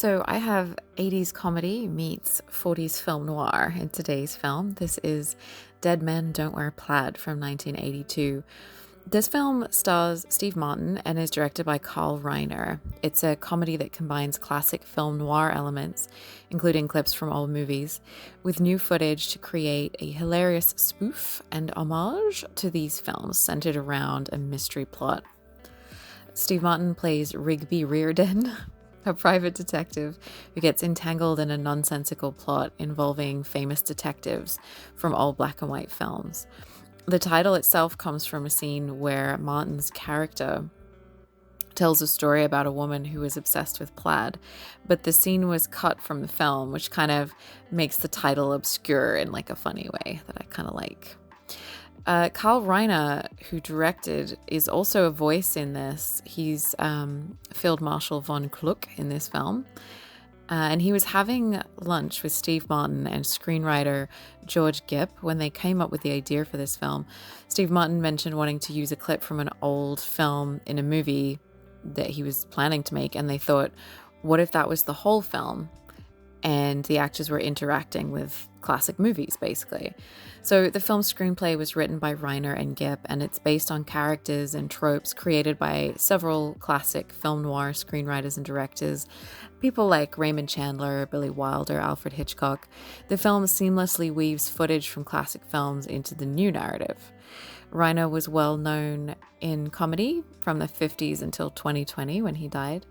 So I have 80s comedy meets 40s film noir in today's film. This is Dead Men Don't Wear Plaid from 1982. This film stars Steve Martin and is directed by Carl Reiner. It's a comedy that combines classic film noir elements, including clips from old movies, with new footage to create a hilarious spoof and homage to these films centered around a mystery plot. Steve Martin plays Rigby Reardon, a private detective who gets entangled in a nonsensical plot involving famous detectives from old black and white films. The title itself comes from a scene where Martin's character tells a story about a woman who is obsessed with plaid, but the scene was cut from the film, which kind of makes the title obscure in like a funny way that I kind of like. Carl Reiner, who directed, is also a voice in this. He's Field Marshal von Kluck in this film. And he was having lunch with Steve Martin and screenwriter George Gipp when they came up with the idea for this film. Steve Martin mentioned wanting to use a clip from an old film in a movie that he was planning to make, and they thought, what if that was the whole film? And the actors were interacting with classic movies, basically. So the film's screenplay was written by Reiner and Gipp, and it's based on characters and tropes created by several classic film noir screenwriters and directors, people like Raymond Chandler, Billy Wilder, Alfred Hitchcock. The film seamlessly weaves footage from classic films into the new narrative. Reiner was well known in comedy from the 50s until 2020 when he died.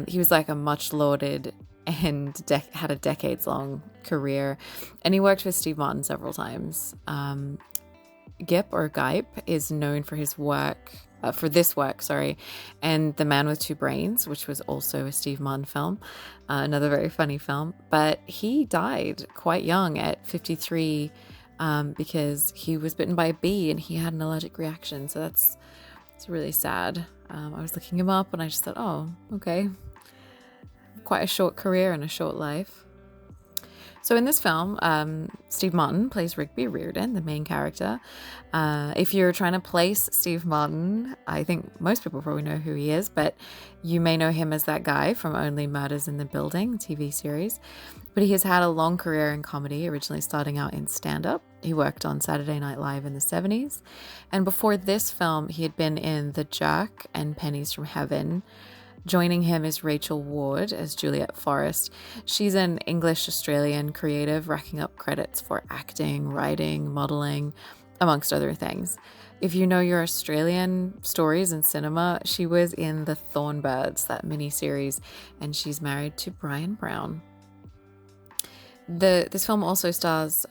He was like a much lauded and had a decades-long career, and he worked with Steve Martin several times. Gipp or Gipe is known for his work, and The Man with Two Brains, which was also a Steve Martin film, another very funny film. But he died quite young at 53 because he was bitten by a bee and he had an allergic reaction. So it's really sad. I was looking him up and I just thought, oh, okay. Quite a short career and a short life. So in this film, Steve Martin plays Rigby Reardon, the main character. If you're trying to place Steve Martin, I think most people probably know who he is, but you may know him as that guy from Only Murders in the Building TV series. But he has had a long career in comedy, originally starting out in stand-up. He worked on Saturday Night Live in the 70s. And before this film, he had been in The Jerk and Pennies from Heaven. Joining him is Rachel Ward as Juliet Forrest. She's an English-Australian creative, racking up credits for acting, writing, modeling, amongst other things. If you know your Australian stories in cinema, she was in The Thornbirds, that miniseries, and she's married to Brian Brown. This film also stars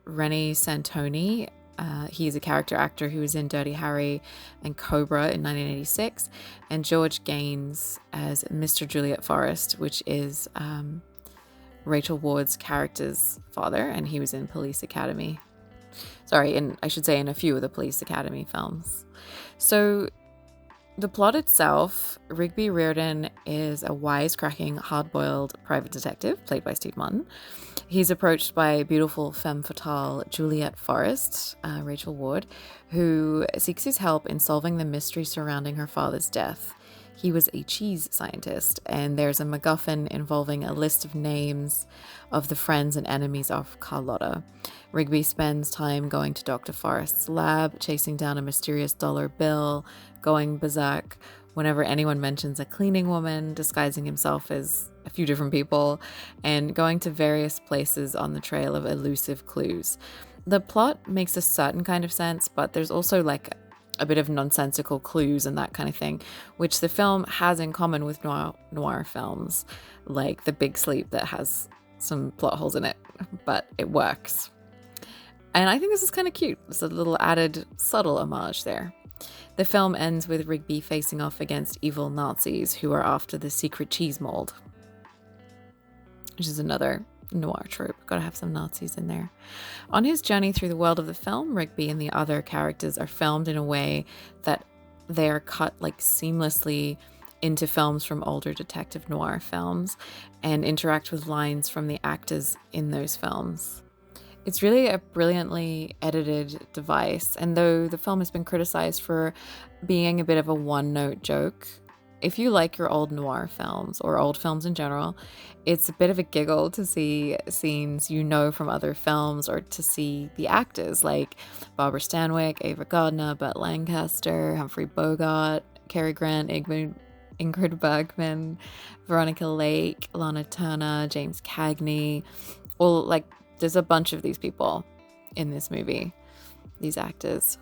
Rennie Santoni. He's a character actor who was in Dirty Harry and Cobra in 1986, and George Gaines as Mr. Juliet Forrest, which is Rachel Ward's character's father, and he was in Police Academy. I should say in a few of the Police Academy films. So the plot itself, Rigby Reardon is a wisecracking, hard-boiled private detective, played by Steve Martin. He's approached by beautiful femme fatale Juliet Forrest, Rachel Ward, who seeks his help in solving the mystery surrounding her father's death. He was a cheese scientist, and there's a MacGuffin involving a list of names of the friends and enemies of Carlotta. Rigby spends time going to Dr. Forrest's lab, chasing down a mysterious dollar bill, going berserk whenever anyone mentions a cleaning woman, disguising himself as a few different people, and going to various places on the trail of elusive clues. The plot makes a certain kind of sense, but there's also like a bit of nonsensical clues and that kind of thing, which the film has in common with noir films, like The Big Sleep that has some plot holes in it, but it works. And I think this is kind of cute. There's a little added subtle homage there. The film ends with Rigby facing off against evil Nazis who are after the secret cheese mold, which is another noir trope. Gotta have some Nazis in there. On his journey through the world of the film, Rigby and the other characters are filmed in a way that they are cut like seamlessly into films from older detective noir films and interact with lines from the actors in those films. It's really a brilliantly edited device, and though the film has been criticized for being a bit of a one-note joke, if you like your old noir films or old films in general, it's a bit of a giggle to see scenes you know from other films, or to see the actors like Barbara Stanwyck, Ava Gardner, Burt Lancaster, Humphrey Bogart, Cary Grant, Ingrid Bergman, Veronica Lake, Lana Turner, James Cagney. Well, like, there's a bunch of these people in this movie, these actors.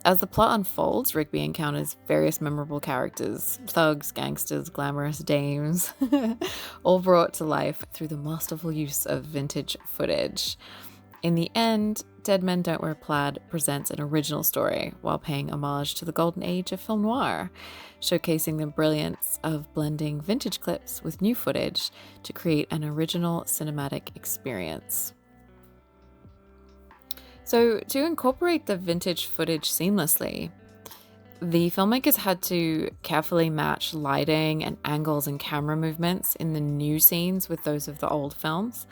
As the plot unfolds, Rigby encounters various memorable characters, thugs, gangsters, glamorous dames, all brought to life through the masterful use of vintage footage. In the end, Dead Men Don't Wear Plaid presents an original story while paying homage to the golden age of film noir, showcasing the brilliance of blending vintage clips with new footage to create an original cinematic experience. So, to incorporate the vintage footage seamlessly, the filmmakers had to carefully match lighting and angles and camera movements in the new scenes with those of the old films.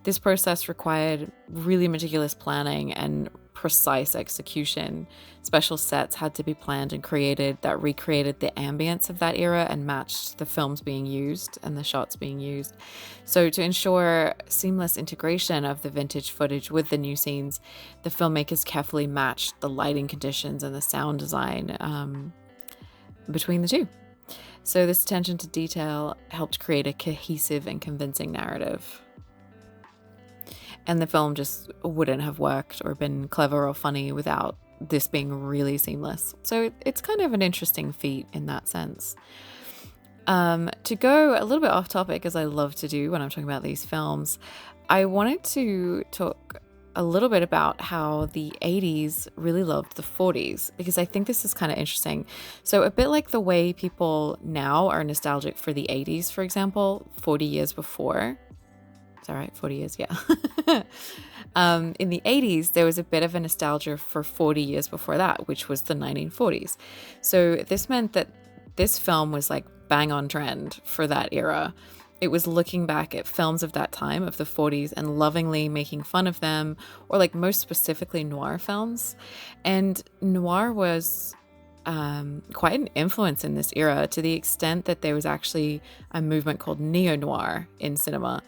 This process required really meticulous planning and precise execution. Special sets had to be planned and created that recreated the ambience of that era and matched the films being used and the shots being used. So to ensure seamless integration of the vintage footage with the new scenes, the filmmakers carefully matched the lighting conditions and the sound design between the two. So this attention to detail helped create a cohesive and convincing narrative. And the film just wouldn't have worked or been clever or funny without this being really seamless. So it's kind of an interesting feat in that sense. To go a little bit off topic, as I love to do when I'm talking about these films, I wanted to talk a little bit about how the 80s really loved the 40s, because I think this is kind of interesting. So a bit like the way people now are nostalgic for the 80s, for example, 40 years before. Is that right? 40 years, yeah. In the 80s, there was a bit of a nostalgia for 40 years before that, which was the 1940s. So this meant that this film was like bang on trend for that era. It was looking back at films of that time, of the 40s, and lovingly making fun of them, or like most specifically noir films. And noir was quite an influence in this era, to the extent that there was actually a movement called neo-noir in cinema.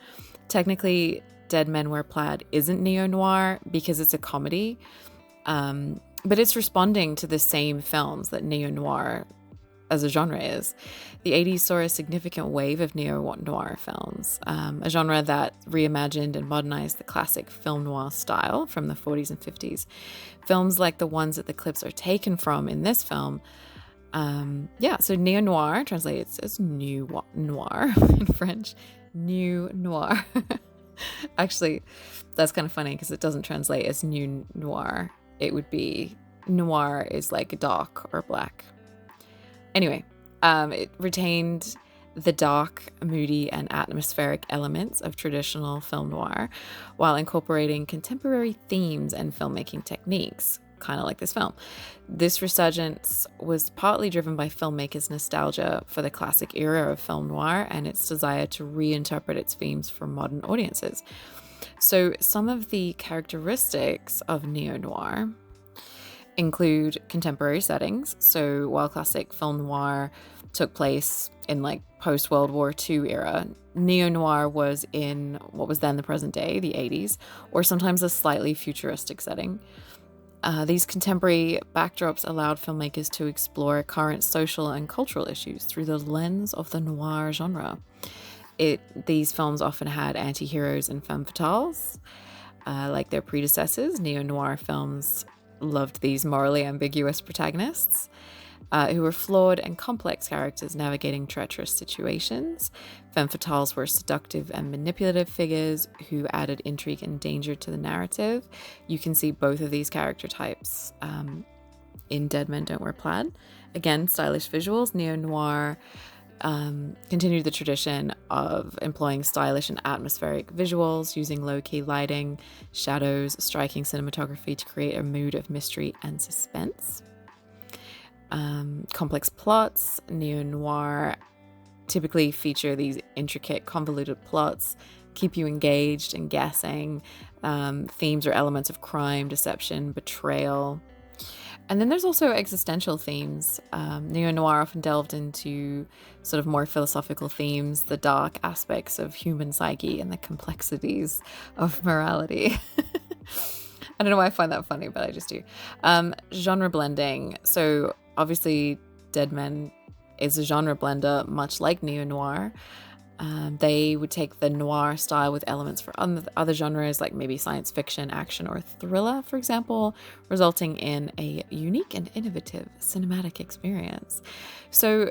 Technically, Dead Men Wear Plaid isn't neo-noir because it's a comedy, but it's responding to the same films that neo-noir as a genre is. The 80s saw a significant wave of neo-noir films, a genre that reimagined and modernized the classic film noir style from the 40s and 50s. Films like the ones that the clips are taken from in this film. So neo-noir translates as new noir in French. New noir. Actually, that's kind of funny because it doesn't translate as new noir. It would be noir is like dark or black. Anyway, it retained the dark, moody, and atmospheric elements of traditional film noir while incorporating contemporary themes and filmmaking techniques, kind of like this film. This resurgence was partly driven by filmmakers' nostalgia for the classic era of film noir and its desire to reinterpret its themes for modern audiences. So some of the characteristics of neo-noir include contemporary settings. So while classic film noir took place in like post-World War II era, neo-noir was in what was then the present day, the 80s, or sometimes a slightly futuristic setting. These contemporary backdrops allowed filmmakers to explore current social and cultural issues through the lens of the noir genre. These films often had anti-heroes and femme fatales. Like their predecessors, neo-noir films loved these morally ambiguous protagonists who were flawed and complex characters navigating treacherous situations. Femme fatales were seductive and manipulative figures who added intrigue and danger to the narrative. You can see both of these character types in Dead Men Don't Wear Plaid. Again, stylish visuals. Neo-noir continued the tradition of employing stylish and atmospheric visuals, using low-key lighting, shadows, striking cinematography to create a mood of mystery and suspense. Complex plots. Neo-noir typically feature these intricate, convoluted plots, keep you engaged and guessing. Themes or elements of crime, deception, betrayal. And then there's also existential themes. Neo-noir often delved into sort of more philosophical themes, the dark aspects of human psyche and the complexities of morality. I don't know why I find that funny, but I just do. Genre blending. So obviously Dead Men is a genre blender, much like neo-noir. They would take the noir style with elements for other genres, like maybe science fiction, action, or thriller, for example, resulting in a unique and innovative cinematic experience. So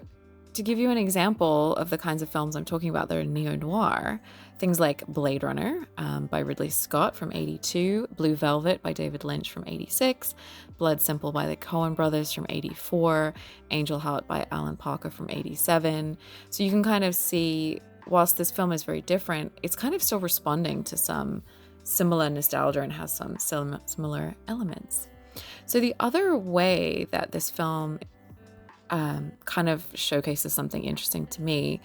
to give you an example of the kinds of films I'm talking about that are neo-noir, things like Blade Runner by Ridley Scott from 82, Blue Velvet by David Lynch from 86, Blood Simple by the Coen brothers from 84, Angel Heart by Alan Parker from 87. So you can kind of see, whilst this film is very different, it's kind of still responding to some similar nostalgia and has some similar elements. So the other way that this film kind of showcases something interesting to me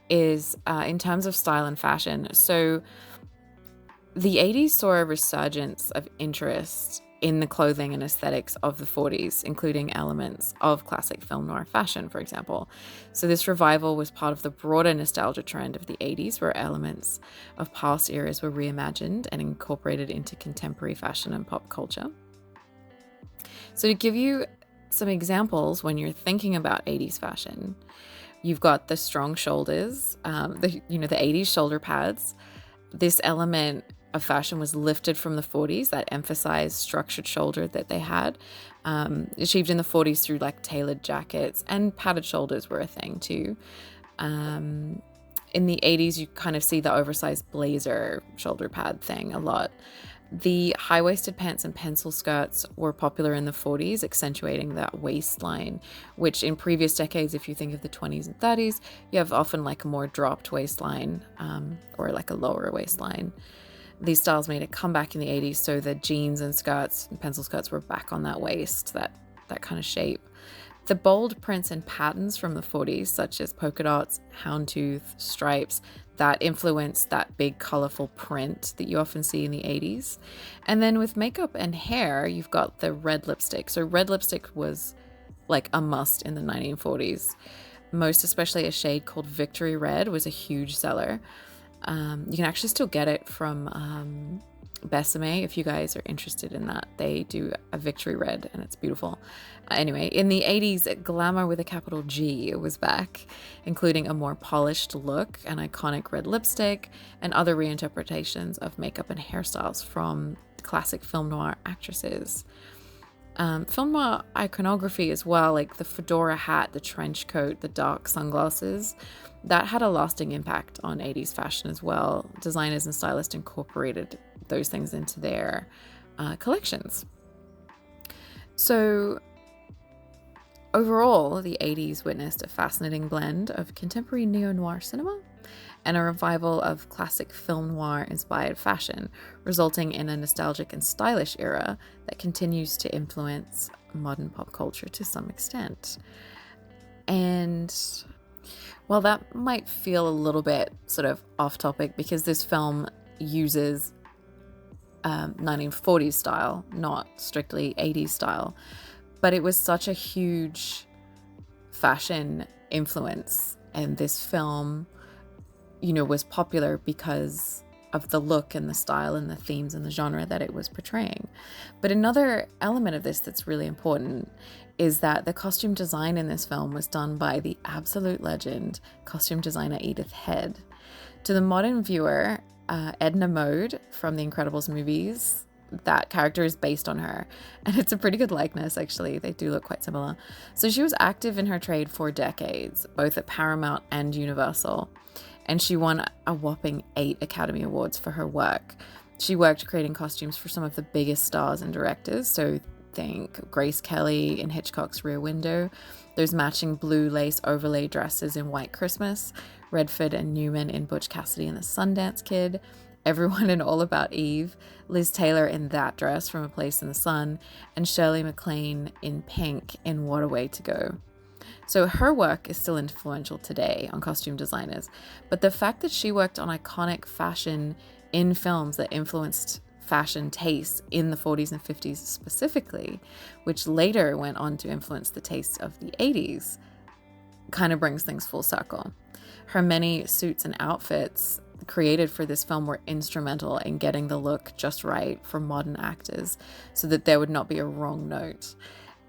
is in terms of style and fashion. So the 80s saw a resurgence of interest in the clothing and aesthetics of the 40s, including elements of classic film noir fashion, for example. So this revival was part of the broader nostalgia trend of the 80s, where elements of past eras were reimagined and incorporated into contemporary fashion and pop culture. So to give you some examples when you're thinking about 80s fashion, you've got the strong shoulders, the 80s shoulder pads. This element of fashion was lifted from the 40s, that emphasized structured shoulder that they had, achieved in the 40s through like tailored jackets, and padded shoulders were a thing too. In the 80s, you kind of see the oversized blazer shoulder pad thing a lot. The high-waisted pants and pencil skirts were popular in the 40s, accentuating that waistline, which in previous decades, if you think of the 20s and 30s, you have often like a more dropped waistline or like a lower waistline. These styles made a comeback in the 80s, so the jeans and skirts and pencil skirts were back on that waist, that kind of shape. The bold prints and patterns from the 40s, such as polka dots, houndstooth, stripes, that influenced that big colorful print that you often see in the 80s. And then with makeup and hair, you've got the red lipstick. So red lipstick was like a must in the 1940s. Most especially a shade called Victory Red was a huge seller. You can actually still get it from Besame if you guys are interested in that. They do a Victory Red and it's beautiful. Anyway, in the 80s, glamour with a capital G was back, including a more polished look, an iconic red lipstick, and other reinterpretations of makeup and hairstyles from classic film noir actresses. Film noir iconography as well, like the fedora hat, the trench coat, the dark sunglasses, that had a lasting impact on 80s fashion as well. Designers and stylists incorporated those things into their collections. So overall, the 80s witnessed a fascinating blend of contemporary neo-noir cinema and a revival of classic film noir-inspired fashion, resulting in a nostalgic and stylish era that continues to influence modern pop culture to some extent. And well, that might feel a little bit sort of off topic because this film uses 1940s style, not strictly 80s style, but it was such a huge fashion influence, and this film, was popular because of the look and the style and the themes and the genre that it was portraying. But another element of this that's really important is that the costume design in this film was done by the absolute legend, costume designer Edith Head. To the modern viewer, Edna Mode from the Incredibles movies, that character is based on her, and it's a pretty good likeness actually. They do look quite similar. So she was active in her trade for decades, both at Paramount and Universal, and she won a whopping 8 Academy Awards for her work. She worked creating costumes for some of the biggest stars and directors, so think Grace Kelly in Hitchcock's Rear Window, those matching blue lace overlay dresses in White Christmas, Redford and Newman in Butch Cassidy and the Sundance Kid, everyone in All About Eve, Liz Taylor in that dress from A Place in the Sun, and Shirley MacLaine in Pink in What a Way to Go. So her work is still influential today on costume designers, but the fact that she worked on iconic fashion in films that influenced fashion tastes in the 40s and 50s specifically, which later went on to influence the tastes of the 80s, kind of brings things full circle. Her many suits and outfits created for this film were instrumental in getting the look just right for modern actors so that there would not be a wrong note.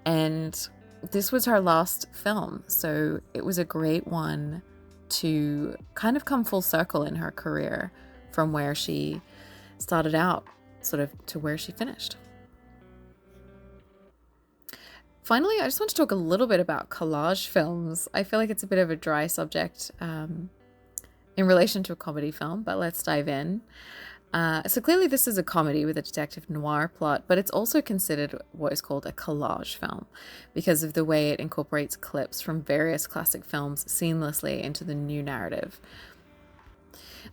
And this was her last film, so it was a great one to kind of come full circle in her career from where she started out sort of to where she finished. Finally, I just want to talk a little bit about collage films. I feel like it's a bit of a dry subject in relation to a comedy film, but let's dive in. So clearly this is a comedy with a detective noir plot, but it's also considered what is called a collage film because of the way it incorporates clips from various classic films seamlessly into the new narrative.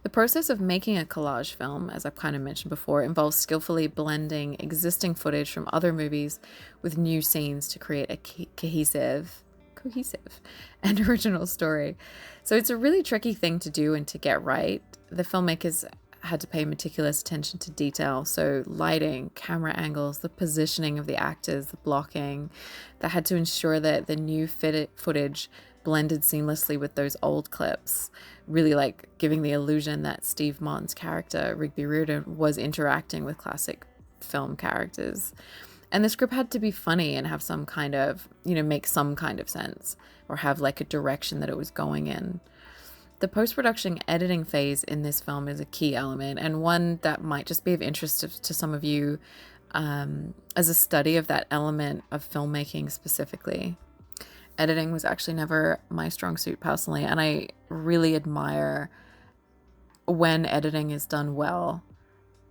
The process of making a collage film, as I've kind of mentioned before, involves skillfully blending existing footage from other movies with new scenes to create a cohesive and original story. So it's a really tricky thing to do and to get right. The filmmakers had to pay meticulous attention to detail, so lighting, camera angles, the positioning of the actors, the blocking. They had to ensure that the new footage blended seamlessly with those old clips, really like giving the illusion that Steve Martin's character, Rigby Riordan, was interacting with classic film characters. And the script had to be funny and have some kind of, make some kind of sense or have like a direction that it was going in. The post-production editing phase in this film is a key element, and one that might just be of interest to some of you as a study of that element of filmmaking specifically. Editing was actually never my strong suit personally, and I really admire when editing is done well,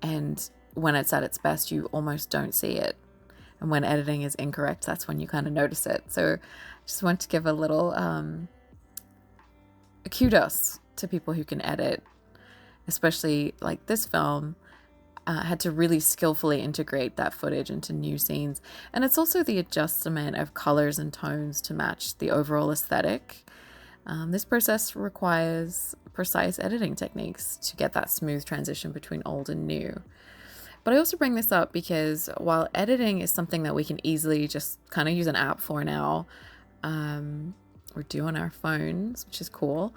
and when it's at its best, you almost don't see it. And when editing is incorrect, that's when you kind of notice it. So I just want to give a little kudos to people who can edit, especially like this film had to really skillfully integrate that footage into new scenes. And it's also the adjustment of colors and tones to match the overall aesthetic. This process requires precise editing techniques to get that smooth transition between old and new. But I also bring this up because while editing is something that we can easily just kind of use an app for now, or do on our phones, which is cool,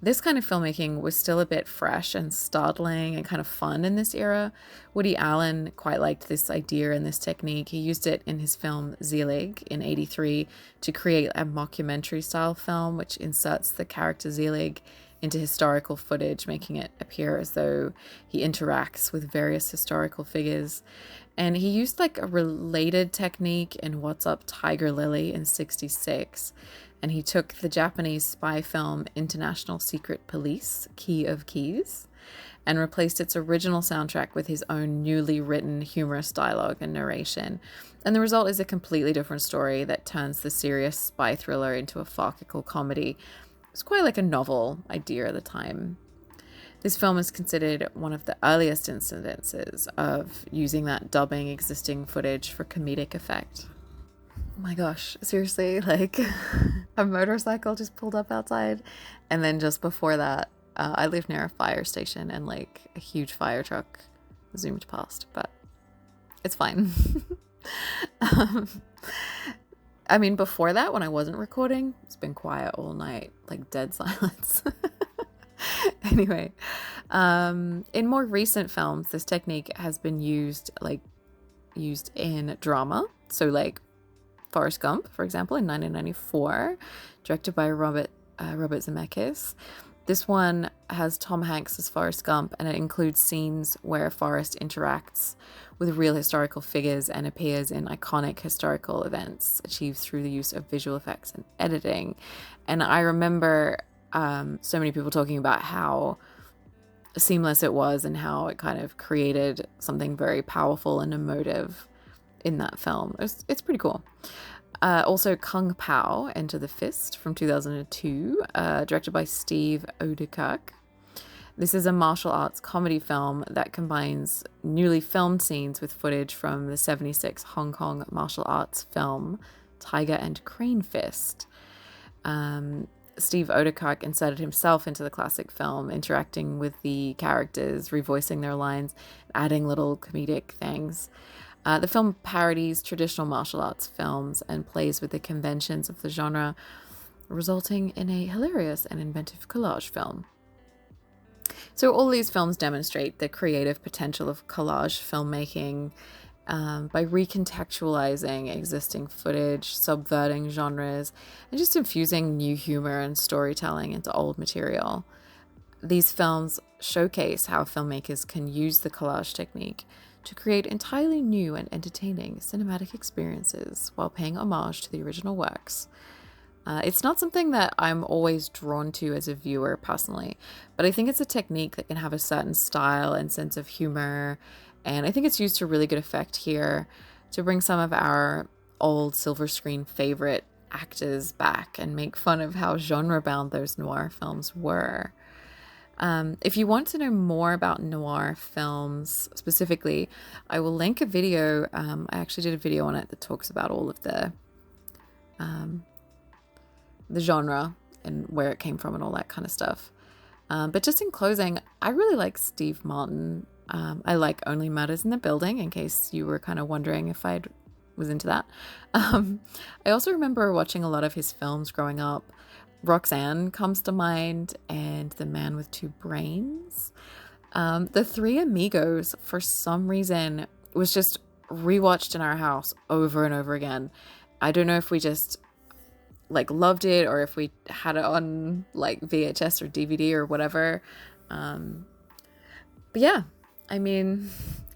this kind of filmmaking was still a bit fresh and startling and kind of fun in this era. Woody Allen quite liked this idea and this technique. He used it in his film Zelig in '83 to create a mockumentary style film which inserts the character Zelig into historical footage, making it appear as though he interacts with various historical figures. And he used like a related technique in What's Up, Tiger Lily in '66. And he took the Japanese spy film International Secret Police, Key of Keys, and replaced its original soundtrack with his own newly written humorous dialogue and narration. And the result is a completely different story that turns the serious spy thriller into a farcical comedy. It's quite like a novel idea at the time. This film is considered one of the earliest incidences of using that dubbing existing footage for comedic effect. Oh my gosh, seriously, like a motorcycle just pulled up outside. And then just before that, I live near a fire station and like a huge fire truck zoomed past, but it's fine. I mean, before that, when I wasn't recording, it's been quiet all night, like dead silence. Anyway, in more recent films, this technique has been used in drama. So like Forrest Gump, for example, in 1994, directed by Robert Zemeckis. This one has Tom Hanks as Forrest Gump, and it includes scenes where Forrest interacts with real historical figures and appears in iconic historical events achieved through the use of visual effects and editing. And I remember so many people talking about how seamless it was and how it kind of created something very powerful and emotive in that film. It's pretty cool. Also Kung Pao, Enter the Fist from 2002, directed by Steve Odekirk. This is a martial arts comedy film that combines newly filmed scenes with footage from the 1976 Hong Kong martial arts film Tiger and Crane Fist. Steve Odekirk inserted himself into the classic film, interacting with the characters, revoicing their lines, adding little comedic things. The film parodies traditional martial arts films and plays with the conventions of the genre, resulting in a hilarious and inventive collage film. So all these films demonstrate the creative potential of collage filmmaking by recontextualizing existing footage, subverting genres, and just infusing new humor and storytelling into old material. These films showcase how filmmakers can use the collage technique to create entirely new and entertaining cinematic experiences while paying homage to the original works. It's not something that I'm always drawn to as a viewer personally, but I think it's a technique that can have a certain style and sense of humor, and I think it's used to really good effect here to bring some of our old silver screen favorite actors back and make fun of how genre-bound those noir films were. If you want to know more about noir films specifically, I will link a video. I actually did a video on it that talks about all of the genre and where it came from and all that kind of stuff. But just in closing, I really like Steve Martin. I like Only Murders in the Building, in case you were kind of wondering if I was into that. I also remember watching a lot of his films growing up. Roxanne comes to mind, and The Man with Two Brains. The Three Amigos, for some reason, was just rewatched in our house over and over again. I don't know if we just loved it or if we had it on VHS or DVD or whatever. But yeah, I mean,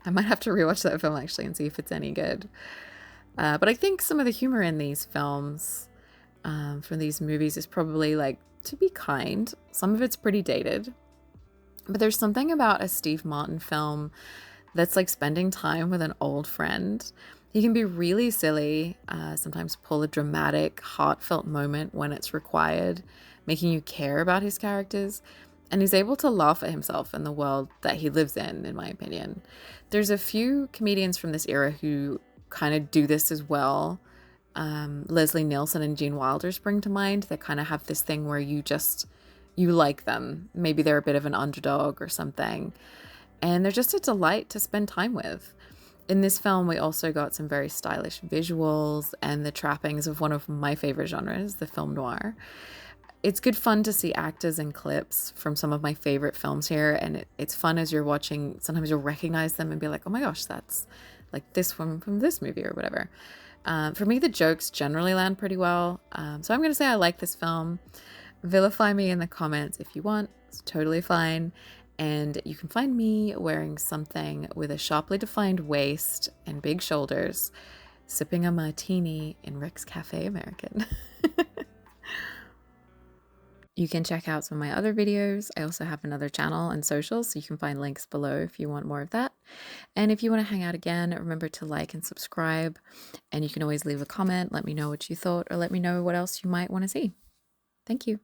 I might have to rewatch that film actually and see if it's any good. But I think some of the humor in these films from these movies is probably to be kind. Some of it's pretty dated, but there's something about a Steve Martin film that's like spending time with an old friend. He can be really silly, sometimes pull a dramatic, heartfelt moment when it's required, making you care about his characters. And he's able to laugh at himself and the world that he lives in my opinion. There's a few comedians from this era who kind of do this as well. Leslie Nielsen and Gene Wilder spring to mind that kind of have this thing where you like them. Maybe they're a bit of an underdog or something. And they're just a delight to spend time with. In this film, we also got some very stylish visuals and the trappings of one of my favorite genres, the film noir. It's good fun to see actors and clips from some of my favorite films here, and it's fun as you're watching. Sometimes you'll recognize them and be like, oh my gosh, that's like this one from this movie or whatever. For me, the jokes generally land pretty well, so I'm going to say I like this film. Vilify me in the comments if you want. It's totally fine. And you can find me wearing something with a sharply defined waist and big shoulders, sipping a martini in Rick's Cafe American. You can check out some of my other videos. I also have another channel and socials, so you can find links below if you want more of that. And if you want to hang out again, remember to like and subscribe. And you can always leave a comment, let me know what you thought, or let me know what else you might want to see. Thank you.